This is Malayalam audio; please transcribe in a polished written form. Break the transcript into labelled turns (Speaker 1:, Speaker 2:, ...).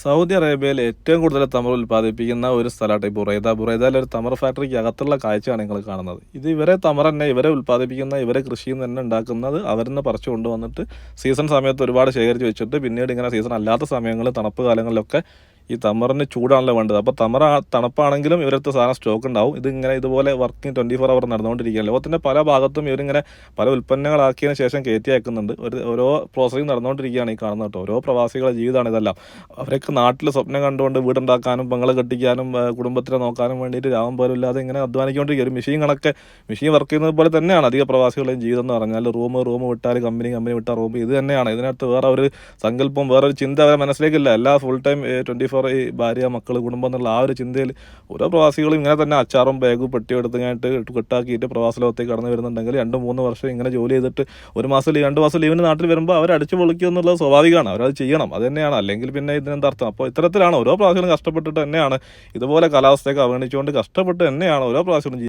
Speaker 1: സൗദി അറേബ്യയിൽ ഏറ്റവും കൂടുതൽ തമർ ഉൽപ്പാദിപ്പിക്കുന്ന ഒരു സ്ഥലമായിട്ട് ഈ ബുറൈദ. ബുറൈദയിലെ ഒരു തമർ ഫാക്ടറിക്ക് അകത്തുള്ള കാഴ്ചയാണ് നിങ്ങൾ കാണുന്നത്. ഇത് ഇവരെ തമർ തന്നെ ഇവരെ ഉൽപ്പാദിപ്പിക്കുന്ന ഇവരെ കൃഷിയിൽ നിന്ന് തന്നെ ഉണ്ടാക്കുന്നത് അവരെന്ന് പറിച്ചു കൊണ്ടുവന്നിട്ട് സീസൺ സമയത്ത് ഒരുപാട് ശേഖരിച്ച് വെച്ചിട്ട് പിന്നീട് ഇങ്ങനെ സീസൺ അല്ലാത്ത സമയങ്ങളിൽ തണുപ്പ് കാലങ്ങളിലൊക്കെ ഈ തമറിന് ചൂടാണല്ലോ വേണ്ടത്. അപ്പോൾ തണുപ്പാണെങ്കിലും ഇവരടുത്ത് സാധനം സ്റ്റോക്ക് ഉണ്ടാവും. ഇതിങ്ങനെ ഇതുപോലെ വർക്കിംഗ് 24 അവർ നടന്നുകൊണ്ടിരിക്കുകയാണ്. ലോകത്തിൻ്റെ പല ഭാഗത്തും ഇവരിങ്ങനെ പല ഉൽപ്പന്നങ്ങളാക്കിയതിന് ശേഷം കയറ്റി അയക്കുന്നുണ്ട്. ഓരോ പ്രോസസ്സിങ് നടന്നുകൊണ്ടിരിക്കുകയാണ് ഈ കാണുന്നത് കേട്ടോ. ഓരോ പ്രവാസികളുടെ ജീവിതമാണ് ഇതെല്ലാം. അവരൊക്കെ നാട്ടിൽ സ്വപ്നം കണ്ടുകൊണ്ട് വീടുണ്ടാക്കാനും പെങ്ങളെ കെട്ടിക്കാനും കുടുംബത്തിനെ നോക്കാനും വേണ്ടിയിട്ട് രാവും പോലും ഇല്ലാതെ ഇങ്ങനെ അധ്വാനിക്കൊണ്ടിരിക്കുക. ഒരു മെഷീൻ വർക്ക് ചെയ്യുന്നത് പോലെ തന്നെയാണ് അധിക പ്രവാസികളുടെയും ജീവിതം എന്ന് പറഞ്ഞാൽ. റൂം വിട്ടാൽ കമ്പനി വിട്ടാൽ റൂം, ഇത് തന്നെയാണ്. ഇതിനകത്ത് വേറെ ഒരു സങ്കല്പം, വേറൊരു ചിന്ത അവരെ മനസ്സിലേക്കില്ല. എല്ലാ ഫുൾ ടൈം 24 ഈ ഭാര്യ മക്കൾ കുടുംബം എന്നുള്ള ആ ഒരു ചിന്തയിൽ ഓരോ പ്രവാസികളും ഇങ്ങനെ തന്നെ അച്ചാറും ബാഗും പെട്ടിയും എടുത്തുകഴിഞ്ഞിട്ട് കെട്ടാക്കിയിട്ട് പ്രവാസ ലോകത്തേക്ക് കടന്നു വരുന്നുണ്ടെങ്കിൽ 2-3 വർഷം ഇങ്ങനെ ജോലി ചെയ്തിട്ട് 2 മാസം ലീവിന് നാട്ടിൽ വരുമ്പോൾ അവർ അടിച്ചു പൊളിക്കുക എന്നുള്ളത് സ്വാഭാവികമാണ്. അവരത് ചെയ്യണം, അത് തന്നെയാണ്. അല്ലെങ്കിൽ പിന്നെ ഇതിനെന്താ അർത്ഥം? അപ്പോൾ ഇത്തരത്തിലാണ് ഓരോ പ്രവാസികളും കഷ്ടപ്പെട്ടിട്ട് തന്നെയാണ്, ഇതുപോലെ കാലാവസ്ഥയൊക്കെ അവഗണിച്ചുകൊണ്ട് കഷ്ടപ്പെട്ട് തന്നെയാണ് ഓരോ പ്രവാസികളും